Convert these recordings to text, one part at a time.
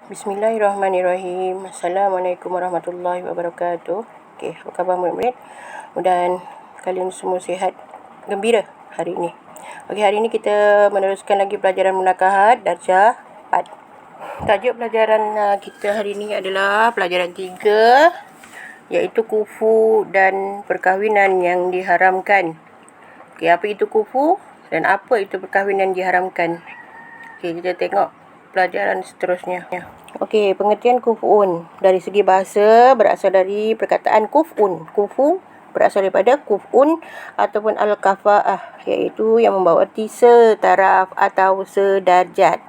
Bismillahirrahmanirrahim. Assalamualaikum warahmatullahi wabarakatuh. Okey, apa khabar murid-murid? Mudah-mudahan kalian semua sihat, gembira hari ini. Okey, hari ini kita meneruskan lagi pelajaran munakahat darjah 4. Tajuk pelajaran kita hari ini adalah pelajaran 3, iaitu kufu dan perkahwinan yang diharamkan. Okey, apa itu kufu dan apa itu perkahwinan diharamkan? Okey, kita tengok pelajaran seterusnya. Okey, pengertian kuf'un. Dari segi bahasa, berasal dari perkataan kuf'un. Kufu berasal daripada kuf'un ataupun al-kafa'ah, iaitu yang membawa arti setaraf atau sedarjat.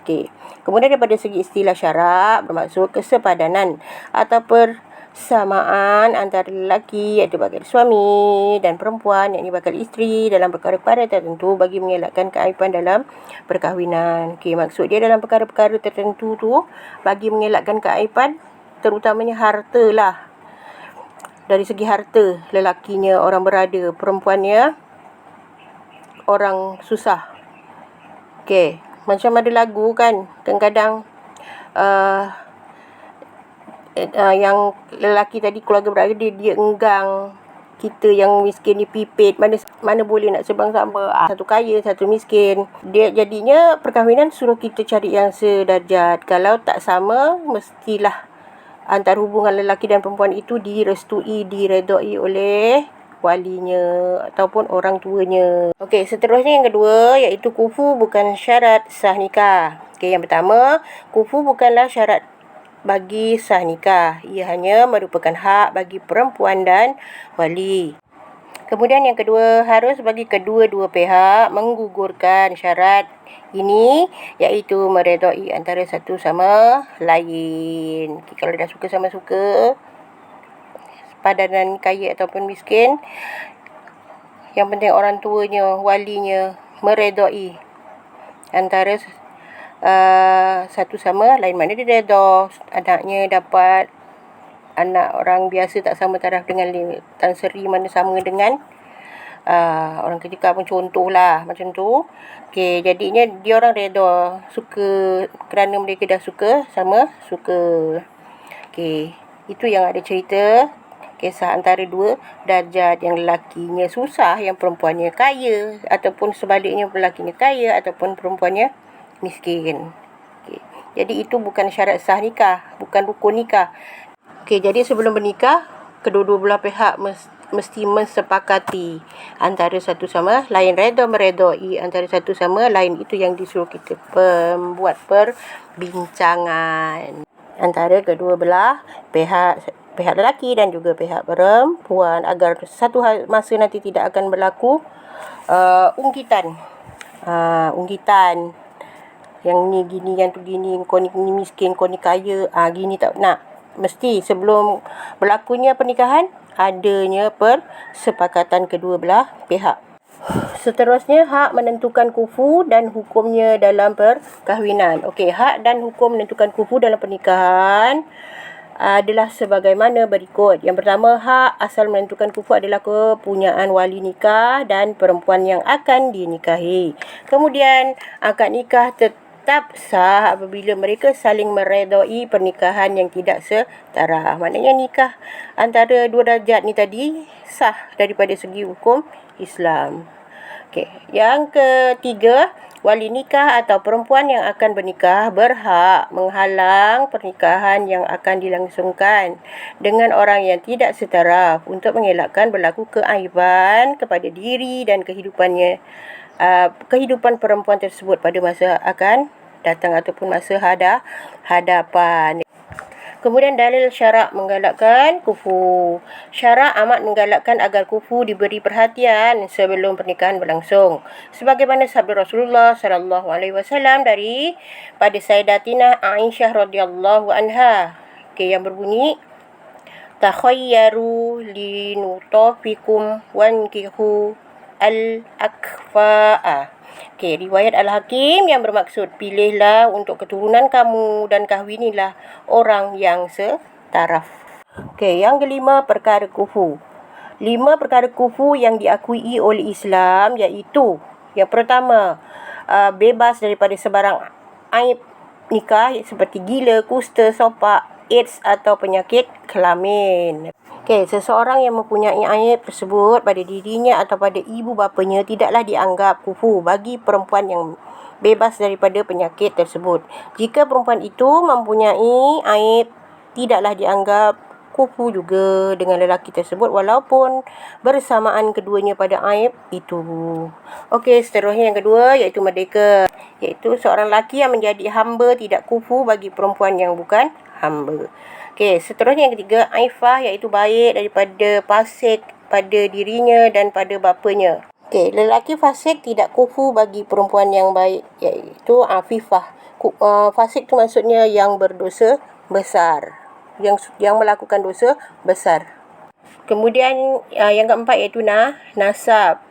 Okey. Kemudian daripada segi istilah syarak, bermaksud kesepadanan atau persamaan antara lelaki, iaitu bakal suami, dan perempuan, iaitu bakal isteri, dalam perkara-perkara tertentu bagi mengelakkan keaiban dalam perkahwinan. Okey, maksud dia dalam perkara-perkara tertentu tu bagi mengelakkan keaiban, terutamanya harta lah. Dari segi harta, lelakinya orang berada, perempuannya orang susah. Okey, macam ada lagu kan, kadang-kadang yang lelaki tadi, keluarga berada, dia enggang kita yang miskin dipipit, mana boleh nak sebang-sama. Satu kaya, satu miskin. Dia jadinya perkahwinan suruh kita cari yang sedarjat. Kalau tak sama, mestilah antara hubungan lelaki dan perempuan itu direstui, diredai oleh walinya ataupun orang tuanya. Okey, seterusnya yang kedua, iaitu kufu bukan syarat sah nikah. Okey, yang pertama, kufu bukanlah syarat bagi sah nikah. Ia hanya merupakan hak bagi perempuan dan wali. Kemudian yang kedua, harus bagi kedua-dua pihak menggugurkan syarat ini, iaitu meredai antara satu sama lain. Okay, kalau dah suka sama suka, padanan kaya ataupun miskin, yang penting orang tuanya, walinya meredai antara satu sama lain. Mana dia redha anaknya dapat anak orang biasa tak sama taraf dengan Tan Sri, mana sama dengan orang ketika pun, contohlah macam tu. Okey, jadinya dia orang redha, suka kerana mereka dah suka sama suka. Okey, itu yang ada cerita kisah antara dua darjat, yang lelakinya susah, yang perempuannya kaya, ataupun sebaliknya, lelakinya kaya ataupun perempuannya miskin. Okey, jadi itu bukan syarat sah nikah, bukan rukun nikah. Okey, jadi sebelum bernikah, kedua-dua belah pihak mesti mensepakati antara satu sama lain, redha meredai antara satu sama lain. Itu yang disuruh kita membuat perbincangan antara kedua belah pihak lelaki dan juga pihak perempuan, agar satu masa nanti tidak akan berlaku ungkitan yang ni gini, yang tu gini, kau ni miskin, kau ni kaya, gini tak nak. Mesti sebelum berlakunya pernikahan, adanya persepakatan kedua belah pihak. Seterusnya, hak menentukan kufu dan hukumnya dalam perkahwinan. Okey, hak dan hukum menentukan kufu dalam pernikahan adalah sebagaimana berikut. Yang pertama, hak asal menentukan kufu adalah kepunyaan wali nikah dan perempuan yang akan dinikahi. Kemudian, akad nikah tetap sah apabila mereka saling meredai pernikahan yang tidak setaraf. Maknanya nikah antara dua darjat ni tadi sah daripada segi hukum Islam. Okey, yang ketiga, wali nikah atau perempuan yang akan bernikah berhak menghalang pernikahan yang akan dilangsungkan dengan orang yang tidak setaraf untuk mengelakkan berlaku keaiban kepada diri dan kehidupan perempuan tersebut pada masa akan datang ataupun masa hadapan. Kemudian dalil syarak menggalakkan kufu. Syarak amat menggalakkan agar kufu diberi perhatian sebelum pernikahan berlangsung. Sebagaimana sabda Rasulullah sallallahu alaihi wasallam pada Sayyidatina Aisyah radhiyallahu anha, yang berbunyi, takhayyaru linutafikum wankihu al-akfa'a. Riwayat Al-Hakim yang bermaksud, pilihlah untuk keturunan kamu dan kahwinilah orang yang setaraf. Yang kelima, perkara kufu. 5 perkara kufu yang diakui oleh Islam, iaitu yang pertama, bebas daripada sebarang aib nikah seperti gila, kusta, sopak, AIDS atau penyakit kelamin. Okey, seseorang yang mempunyai aib tersebut pada dirinya atau pada ibu bapanya tidaklah dianggap kufu bagi perempuan yang bebas daripada penyakit tersebut. Jika perempuan itu mempunyai aib, tidaklah dianggap kufu juga dengan lelaki tersebut walaupun bersamaan keduanya pada aib itu. Okey, seterusnya yang kedua iaitu merdeka. Iaitu seorang lelaki yang menjadi hamba tidak kufu bagi perempuan yang bukan hamba. Okey, seterusnya yang ketiga, aifah iaitu baik daripada fasik pada dirinya dan pada bapanya. Okey, lelaki fasik tidak kufu bagi perempuan yang baik iaitu afifah. Fasik tu maksudnya yang berdosa besar. Yang melakukan dosa besar. Kemudian yang keempat iaitu nasab.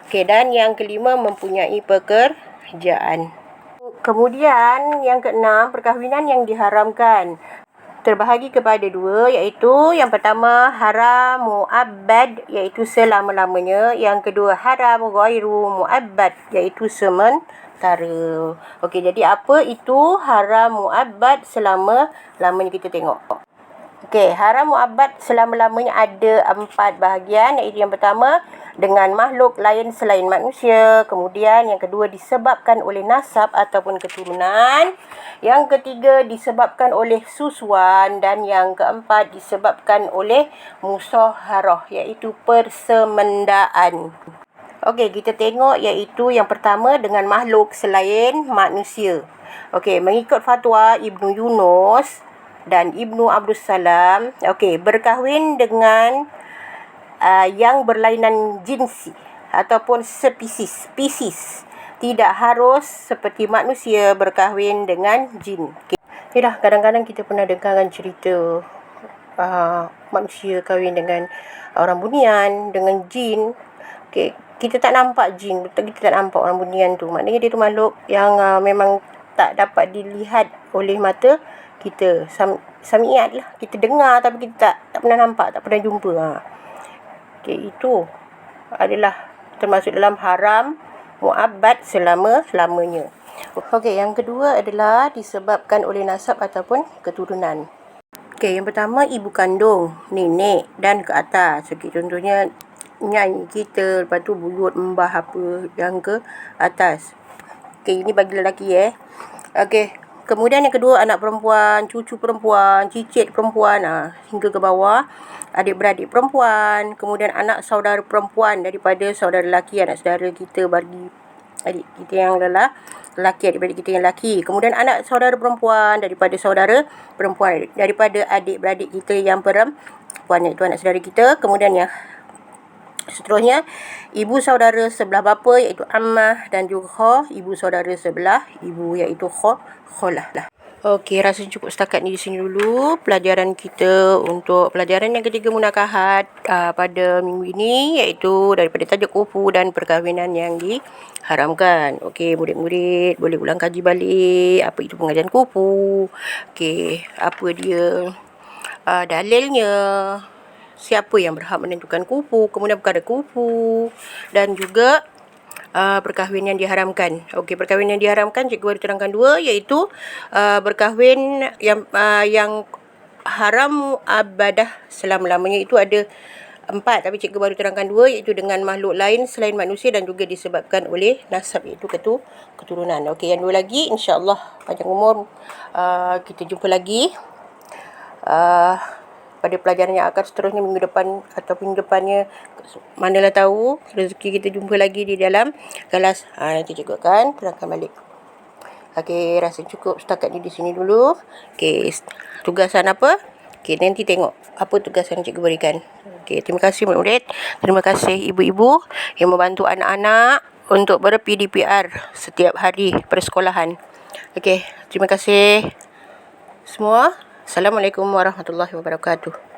Okey, dan yang kelima mempunyai pekerjaan. Kemudian yang keenam, perkahwinan yang diharamkan. Terbahagi kepada dua iaitu yang pertama haram mu'abbad iaitu selama-lamanya, yang kedua haram ghairu mu'abbad iaitu sementara. Okey, jadi apa itu haram mu'abbad selama-lamanya, kita tengok. Okey, haram mu'abbad selama-lamanya ada 4 bahagian iaitu yang pertama dengan makhluk lain selain manusia, kemudian yang kedua disebabkan oleh nasab ataupun keturunan, yang ketiga disebabkan oleh susuan, dan yang keempat disebabkan oleh musaharah iaitu persemendaan. Okey, kita tengok iaitu yang pertama dengan makhluk selain manusia. Okey, mengikut fatwa Ibnu Yunus dan Ibnu Abdus Salam, okey, berkahwin dengan yang berlainan jinsi ataupun spesies. Tidak harus seperti manusia berkahwin dengan jin. Okay dah, kadang-kadang kita pernah dengarkan cerita manusia kahwin dengan orang bunian, dengan jin. Okay, kita tak nampak jin, betul, kita tak nampak orang bunian tu. Maknanya dia tu makhluk yang memang tak dapat dilihat oleh mata kita. Sami'at lah, kita dengar tapi kita tak pernah nampak, tak pernah jumpa. Okey, itu adalah termasuk dalam haram mu'abbad selama-lamanya. Okey, yang kedua adalah disebabkan oleh nasab ataupun keturunan. Okey, yang pertama ibu kandung, nenek dan ke atas. Okey, contohnya nyai kita, lepas tu buyut, mbah apa yang ke atas. Okey, ini bagi lelaki Okey, kemudian yang kedua anak perempuan, cucu perempuan, cicit perempuan hingga ke bawah, adik-beradik perempuan, kemudian anak saudara perempuan daripada saudara lelaki, anak saudara kita bagi adik kita yang lelaki, adik-beradik kita yang lelaki. Kemudian anak saudara perempuan daripada saudara perempuan, daripada adik-beradik kita yang perempuan, iaitu anak saudara kita. Kemudian yang seterusnya ibu saudara sebelah bapa iaitu ammah, dan juga ibu saudara sebelah ibu iaitu kholah lah. Okey, rasa cukup setakat ni di sini dulu pelajaran kita untuk pelajaran yang ketiga munakahat pada minggu ini, iaitu daripada tajuk kufu dan perkahwinan yang diharamkan. Okey, murid-murid boleh ulang kaji balik apa itu pengajian kufu. Okey, apa dia dalilnya, siapa yang berhak menentukan kufu, kemudian perkara kufu, dan juga perkahwinan yang diharamkan. Okey, perkahwinan yang diharamkan cikgu baru terangkan dua, iaitu berkahwin yang haram abadah selama-lamanya, itu ada 4, tapi cikgu baru terangkan 2, iaitu dengan makhluk lain selain manusia dan juga disebabkan oleh nasab, iaitu keturunan. Okey, yang 2 lagi insya-Allah panjang umur kita jumpa lagi pada pelajaran yang akan seterusnya minggu depan ataupun minggu depannya, manalah tahu, rezeki kita jumpa lagi di dalam kelas. Nanti cikgu akan terangkan balik. Okey, rasa cukup setakat ni di sini dulu. Okey, tugasan apa? Okey, nanti tengok apa tugasan cikgu berikan. Okey, terima kasih murid-murid. Terima kasih ibu-ibu yang membantu anak-anak untuk ber-PDPR setiap hari persekolahan. Okey, terima kasih semua. Assalamualaikum warahmatullahi wabarakatuh.